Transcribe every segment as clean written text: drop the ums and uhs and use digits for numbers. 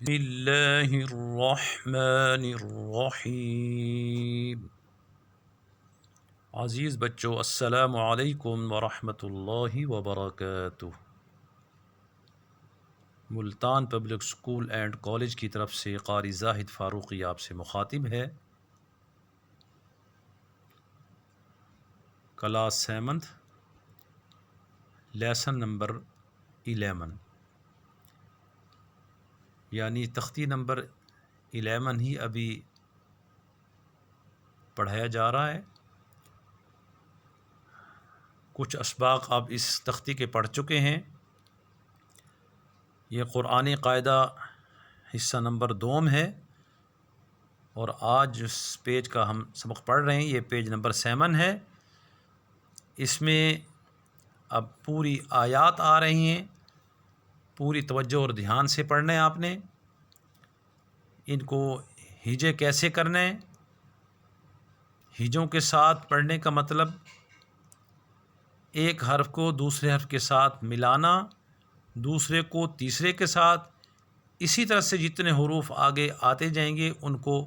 بسم اللہ الرحمن الرحیم۔ عزیز بچوں، السلام علیکم ورحمۃ اللہ وبرکاتہ۔ Multan public school and college کی طرف سے قاری زاہد فاروقی آپ سے مخاطب ہے۔ کلاس 7 لیسن نمبر 11، یعنی تختی نمبر 11 ہی ابھی پڑھایا جا رہا ہے۔ کچھ اسباق آپ اس تختی کے پڑھ چکے ہیں۔ یہ قرآنی قاعدہ حصہ نمبر 2 ہے، اور آج جس پیج کا ہم سبق پڑھ رہے ہیں یہ پیج نمبر 7 ہے۔ اس میں اب پوری آیات آ رہی ہیں، پوری توجہ اور دھیان سے پڑھنا ہے آپ نے۔ ان کو ہجے کیسے کرنا ہے؟ ہجوں کے ساتھ پڑھنے کا مطلب ایک حرف کو دوسرے حرف کے ساتھ ملانا، دوسرے کو تیسرے کے ساتھ، اسی طرح سے جتنے حروف آگے آتے جائیں گے ان کو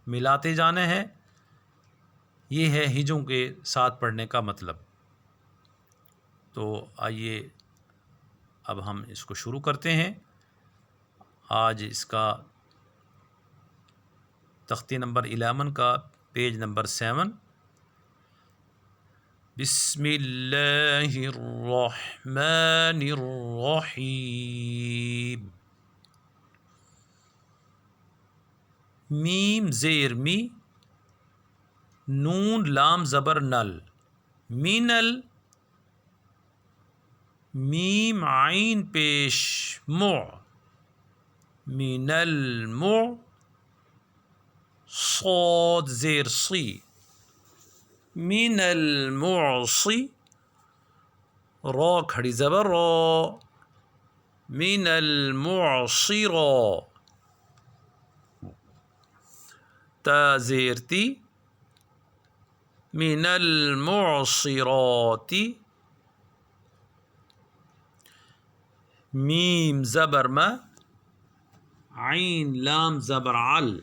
ملاتے جانا ہے۔ یہ ہے ہجوں کے ساتھ پڑھنے کا مطلب۔ تو آئیے اب ہم اس کو شروع کرتے ہیں۔ آج اس کا تختی نمبر 11 کا پیج نمبر 7۔ بسم اللہ الرحمن الرحیم۔ میم زیر می، نون لام زبر نل، مینل۔ میم عین پیش مع، من المع۔ صاد زیر صی، من المعصی۔ را کھڑی زبر را، من المعصرا۔ تا زیر تی، من المعصرات۔ میم زبر ما، عین لام زبر عل،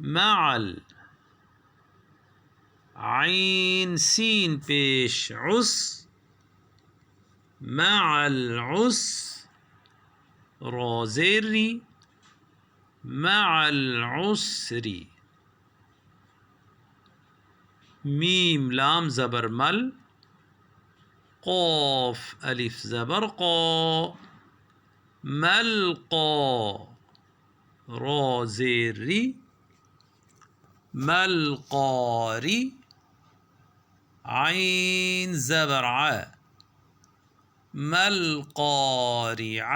معل۔ عین سین پیش عس، مع العس۔ را زیر ری، مع العسر۔ میم لام زبر مل، قاف الف زبر قا، ملقا۔ را زیر ری، ملقاری۔ عین زبر ع، ملقارع۔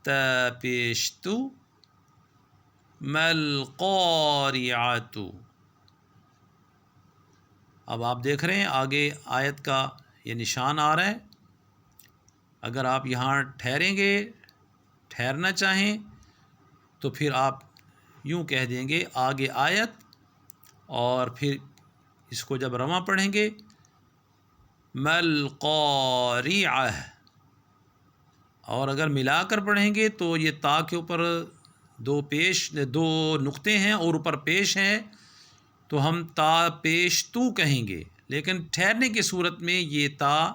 تا پیش تو، ملقارعۃ۔ اب آپ دیکھ رہے ہیں آگے آیت کا یہ نشان آ رہا ہے۔ اگر آپ یہاں ٹھہریں گے، ٹھہرنا چاہیں تو پھر آپ یوں کہہ دیں گے آگے آیت، اور پھر اس کو جب رواں پڑھیں گے ملقارعہ۔ اور اگر ملا کر پڑھیں گے تو یہ تا کے اوپر دو نقطے ہیں اور اوپر پیش ہیں، تو ہم تا پیش تو کہیں گے، لیکن ٹھہرنے کی صورت میں یہ تا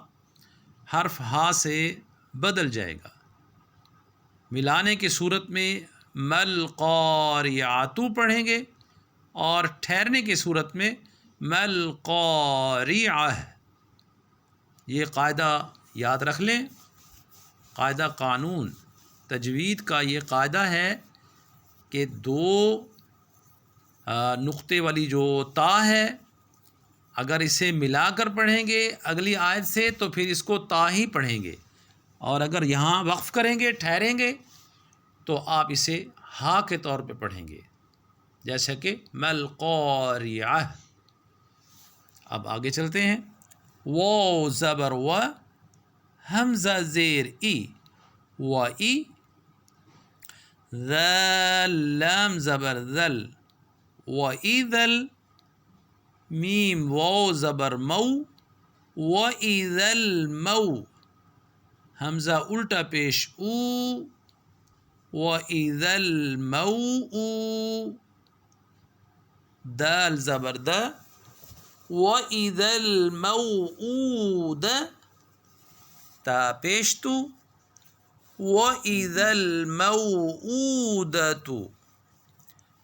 حرف ہا سے بدل جائے گا۔ ملانے کی صورت میں ملقارعۃ پڑھیں گے، اور ٹھہرنے کی صورت میں ملقارعہ۔ یہ قاعدہ یاد رکھ لیں، قاعدہ قانون تجوید کا یہ قاعدہ ہے کہ دو نقطے والی جو تا ہے، اگر اسے ملا کر پڑھیں گے اگلی آیت سے تو پھر اس کو تا ہی پڑھیں گے، اور اگر یہاں وقف کریں گے، ٹھہریں گے، تو آپ اسے ہا کے طور پہ پڑھیں گے، جیسا کہ ملقارعہ۔ اب آگے چلتے ہیں۔ واو زبر و، حمزہ زیر ای، و ای۔ ذال لام زبر ذل، و ایذل۔ میم واو زبر مو، و ایذل مو۔ حمزہ الٹا پیش او، وَإِذَا الْمَوْءُودَةُ، دال زبر د، وَإِذَا الْمَوْءُودَةُ، تا پیش تو، وَإِذَا الْمَوْءُودَةُ،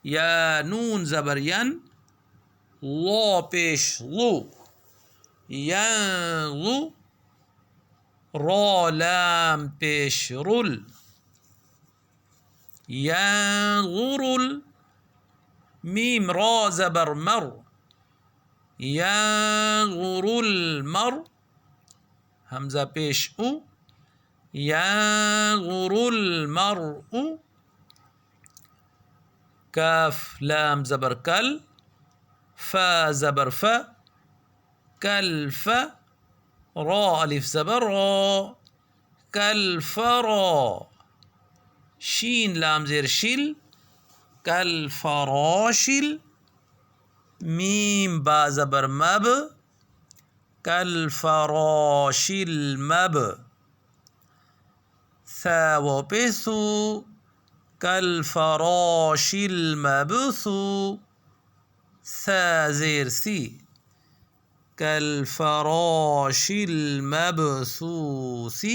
یا نون زبر ین، لو پیش لو، ینظو، را لام پیش رل، ینظر، میم را زبر مر، ینظر المر، حمزہ پیش او، ینظر المرء، کاف لام زبر کل، فا زبر ف، کلف، را الف زبر را، کلفرا، شین لام زیر شل، کلفراشل، میم با زبر مب، کلفراشل مب، ثا و پیسو، کلفراشل مبثو، ثا زیر سی، کالفراش المبثوث،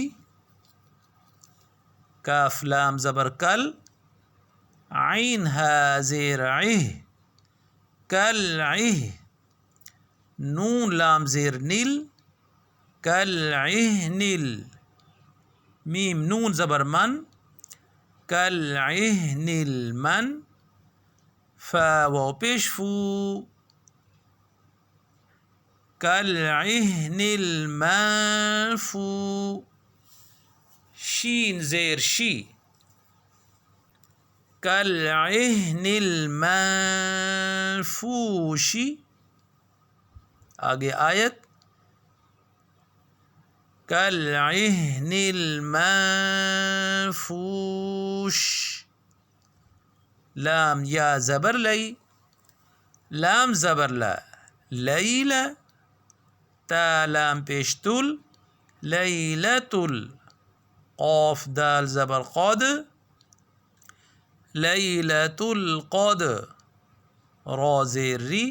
کاف لام زبر کل، عین ہا زیر عہ، کلعہ، نون لام زیر نل، کلعہنل، میم نون زبر من، کلعہن المن، فا و پیش فو، کالعہن المنفو، شین زیر شی، کالعہن المنفوش، آگے آیت، کالعہن المنفوش، لام یا زبر لئی، لام زبر لا، لیلا، تا لام پیش تل، لیلتل، قاف دال زبر قد، لیلۃ القد، را زیر ری،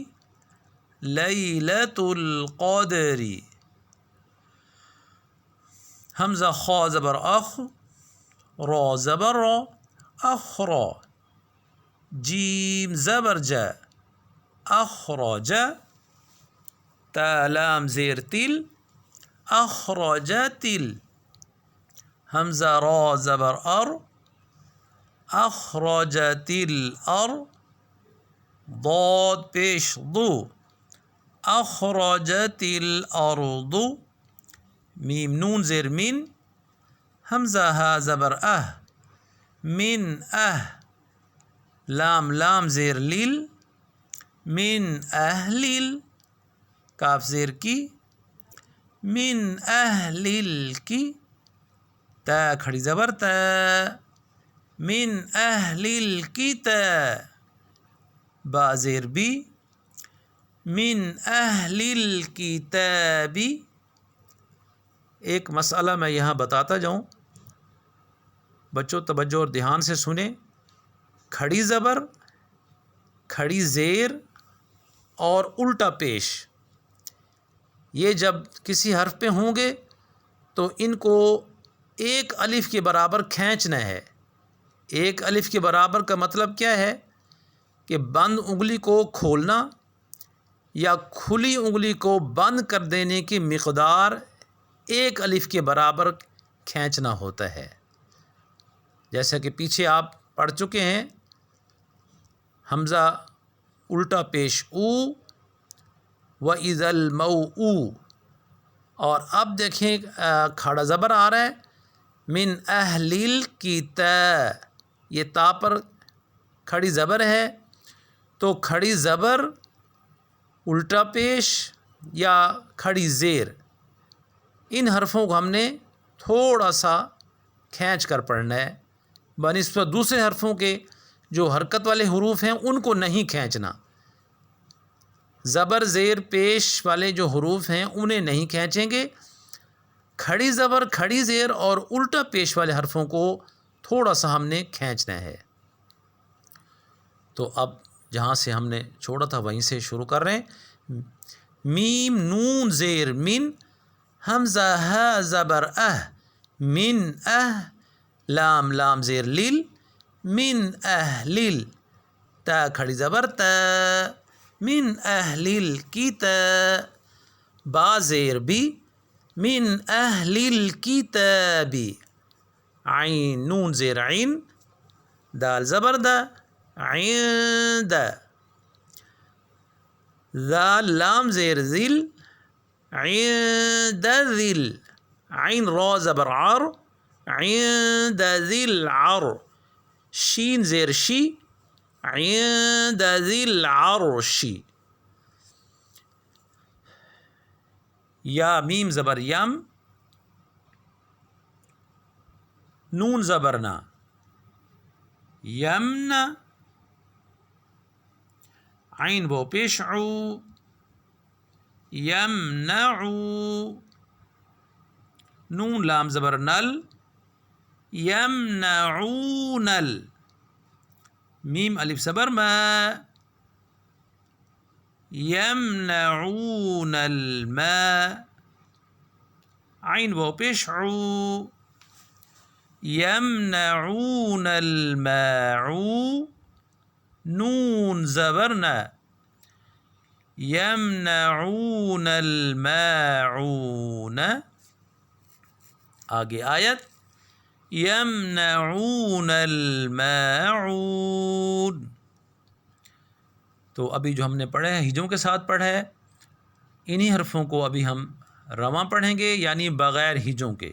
لیلۃ القدر، حمزہ خا زبر اخ، را زبر را، اخرا، جیم زبر جا، اخرج، تا لام زیر تل، اخرجت ال، حمزہ را زبر ار، اخرجت الارض، ضاد پیش ضو، اخرجت الارض، میم نون زیر من، حمزہ ہا زبر من لام لام زیر لیل، من اہلیل، کاف زیر کی، من اہلیل کی، تا کھڑی زبر تا، من اہلیل کی تا، با زیر بی، من اہلیل کتابی۔ ایک مسئلہ میں یہاں بتاتا جاؤں، بچوں توجہ اور دھیان سے سنیں، کھڑی زبر، کھڑی زیر اور الٹا پیش، یہ جب کسی حرف پہ ہوں گے تو ان کو ایک الف کے برابر کھینچنا ہے۔ ایک الف کے برابر کا مطلب کیا ہے کہ بند انگلی کو کھولنا یا کھلی انگلی کو بند کر دینے کی مقدار ایک الف کے برابر کھینچنا ہوتا ہے۔ جیسا کہ پیچھے آپ پڑھ چکے ہیں، حمزہ الٹا پیش او، وَإِذَا الْمَوْءُودَةُ، اور اب دیکھیں کھڑا زبر آ رہا ہے، من اہل الکتاب، یہ تا پر کھڑی زبر ہے، تو کھڑی زبر الٹا پیش یا کھڑی زیر، ان حرفوں کو ہم نے تھوڑا سا کھینچ کر پڑھنا ہے، بنسبت دوسرے حرفوں کے جو حرکت والے حروف ہیں ان کو نہیں کھینچنا۔ زبر زیر پیش والے جو حروف ہیں انہیں نہیں کھینچیں گے، کھڑی زبر کھڑی زیر اور الٹا پیش والے حرفوں کو تھوڑا سا ہم نے کھینچنا ہے. تو اب جہاں سے ہم نے چھوڑا تھا وہیں سے شروع کر رہے ہیں. میم نون زیر من، حمزہ ہا زبر من لام لام زیر لیل، من لیل، تا کھڑی زبر تا، من الکتا، با زیر بی، من الکتابی، عین نون زیر عین، دال زبر دا، عند، ذال لام زیر ذل، عند ذل، عین را زبر عر، عند ذی العر، شین زیر شی، عند ذی العرش، یا میم زبر یم، نون زبر نا، یمنا، عین وہ پیش عو، یمنعو، نون لام زبر نل، یمنعونل، میم الف زبر ما، یمنعون الماء، عین وہ پیش عو، یمنعون الماعون، نون زبرنا، یمنعون الماعون، آگے آیت یمنعون الماعون. تو ابھی جو ہم نے پڑھا ہے ہجوں کے ساتھ پڑھا ہے، انہی حرفوں کو ابھی ہم رواں پڑھیں گے، یعنی بغیر ہجوں کے.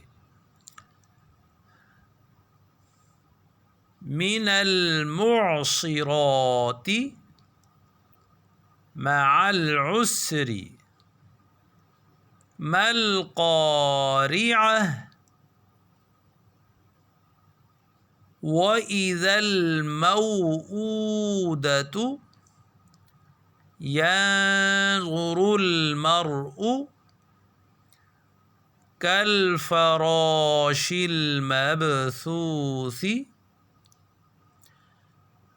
من المعصرات مع العسر، ما القارعة، وإذا الموءودة ينظر المرء كالفراش المبثوث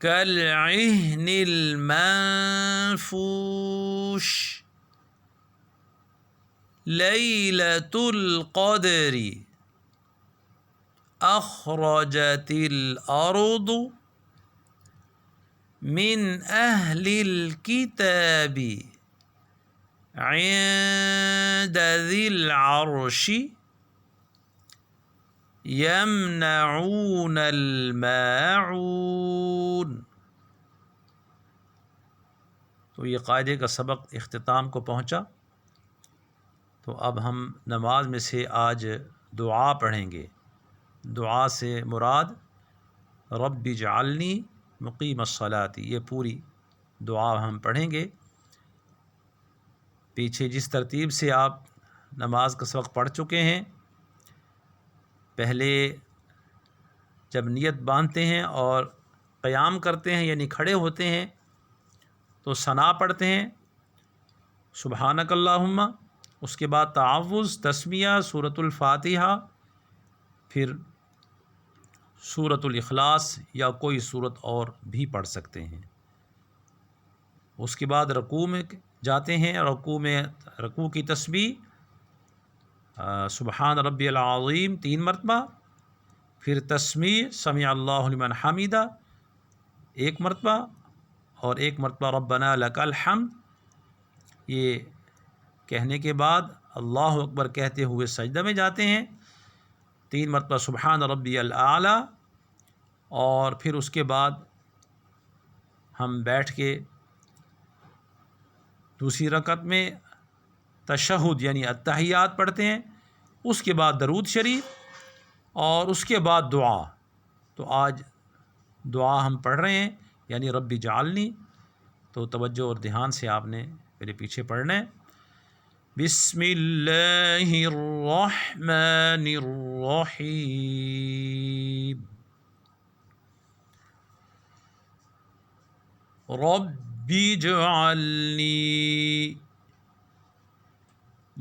كالعهن المنفوش، ليلة القدر أخرجت الأرض من أهل الكتاب عند ذي العرش یمنعون الماعون. تو یہ قاعدے کا سبق اختتام کو پہنچا. تو اب ہم نماز میں سے آج دعا پڑھیں گے. دعا سے مراد رب اجعلنی مقیم الصلاۃ، یہ پوری دعا ہم پڑھیں گے. پیچھے جس ترتیب سے آپ نماز کا سبق پڑھ چکے ہیں، پہلے جب نیت باندھتے ہیں اور قیام کرتے ہیں یعنی کھڑے ہوتے ہیں تو ثنا پڑھتے ہیں سبحانک اللہم، اس کے بعد تعوذ، تسمیہ، سورۃ الفاتحہ، پھر سورۃ الاخلاص یا کوئی صورت اور بھی پڑھ سکتے ہیں. اس کے بعد رکوع میں جاتے ہیں، رکوع کی تسبیح سبحان ربی العظیم 3 مرتبہ، پھر تسمیع سمع اللہ لمن حمیدہ 1 مرتبہ، اور 1 مرتبہ ربنا لک الحمد. یہ کہنے کے بعد اللہ اکبر کہتے ہوئے سجدہ میں جاتے ہیں، 3 مرتبہ سبحان ربی الاعلیٰ، اور پھر اس کے بعد ہم بیٹھ کے دوسری رکعت میں تشہد یعنی التحیات پڑھتے ہیں، اس کے بعد درود شریف، اور اس کے بعد دعا. تو آج دعا ہم پڑھ رہے ہیں یعنی رب اجعلنی. تو توجہ اور دھیان سے آپ نے میرے پیچھے پڑھنا ہے. بسم اللہ الرحمن الرحیم، رب اجعلنی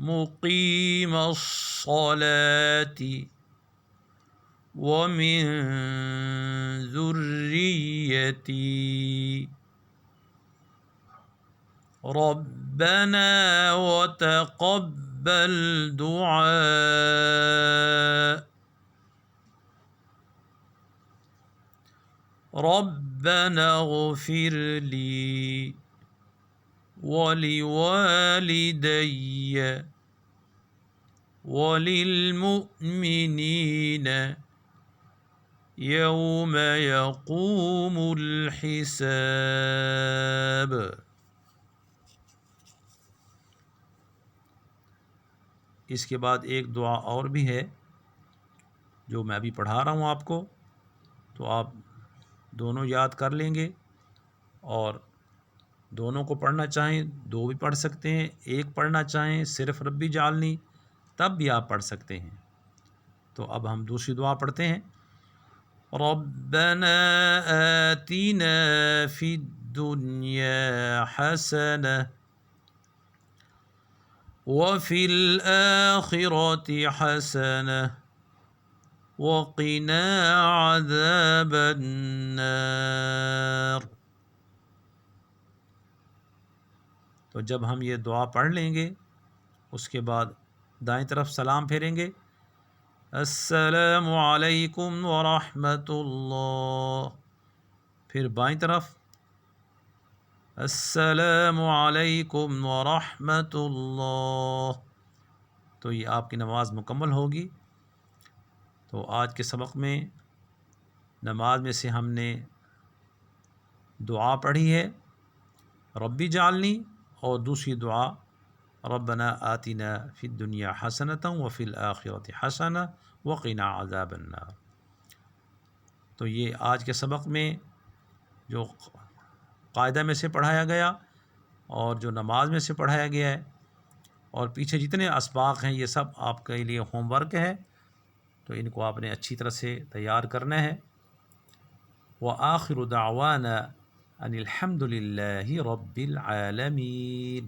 مقيم الصلاة ومن ذريتي ربنا وتقبل دعاء ربنا اغفر لي ولوالدي وللمؤمنين يوم يقوم الحساب۔ اس کے بعد ایک دعا اور بھی ہے جو میں ابھی پڑھا رہا ہوں آپ کو، تو آپ دونوں یاد کر لیں گے، اور دونوں کو پڑھنا چاہیں دو بھی پڑھ سکتے ہیں، ایک پڑھنا چاہیں صرف ربی جعلنی تب بھی آپ پڑھ سکتے ہیں۔ تو اب ہم دوسری دعا پڑھتے ہیں۔ ربنا آتنا فی الدنیا حسنہ وفی الآخرة حسنہ وقنا عذاب النار۔ تو جب ہم یہ دعا پڑھ لیں گے اس کے بعد دائیں طرف سلام پھیریں گے، السلام علیکم ورحمۃ اللہ، پھر بائیں طرف السلام علیکم ورحمۃ اللہ، تو یہ آپ کی نماز مکمل ہوگی۔ تو آج کے سبق میں نماز میں سے ہم نے دعا پڑھی ہے ربی جعلنی، اور دوسری دعا ربنا آتنا فی الدنیا حسنۃ وفی الآخرۃ حسنہ وقنا عذاب النار۔ تو یہ آج کے سبق میں جو قاعدہ میں سے پڑھایا گیا اور جو نماز میں سے پڑھایا گیا ہے، اور پیچھے جتنے اسباق ہیں یہ سب آپ کے لیے ہوم ورک ہے، تو ان کو آپ نے اچھی طرح سے تیار کرنا ہے۔ وآخر دعوانا ان الحمد للہ رب العالمین۔